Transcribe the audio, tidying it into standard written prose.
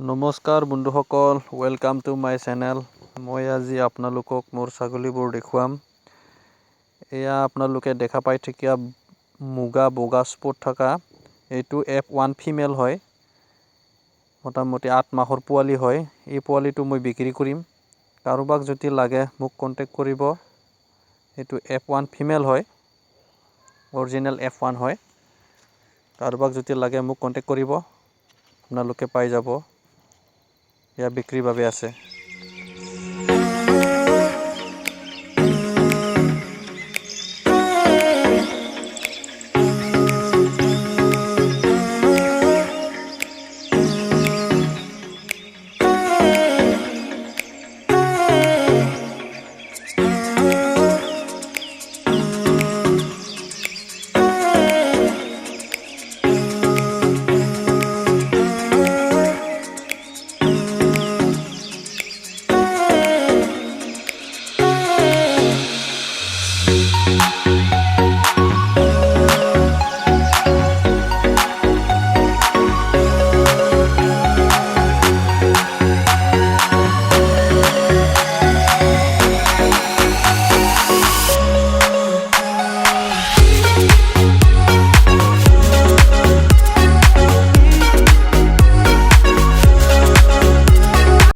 নমস্কাৰ বন্ধুসকল, welcome to my channel. মই আজি আপোনালোকক মোৰ ছাগলীবোৰ দেখুৱাম। এয়া আপোনালোকে দেখা পাই থকা মুগা বগা স্পট থকা এইটো F1 ফিমেল হয়। মোটামুটি 8 মাহৰ পোৱালি হয়। এই পোৱালিটো মই বিক্ৰী কৰিম। কাৰোবাক যদি লাগে মোক কন্টেক্ট কৰিব। এইটো F1 ফিমেল হয়, অৰিজিনেল F1 হয়। কাৰোবাক যদি লাগে মোক কন্টেক্ট কৰিব, আপোনালোকে পাই যাব। এয়া বিক্ৰীৰ বাবে আছে।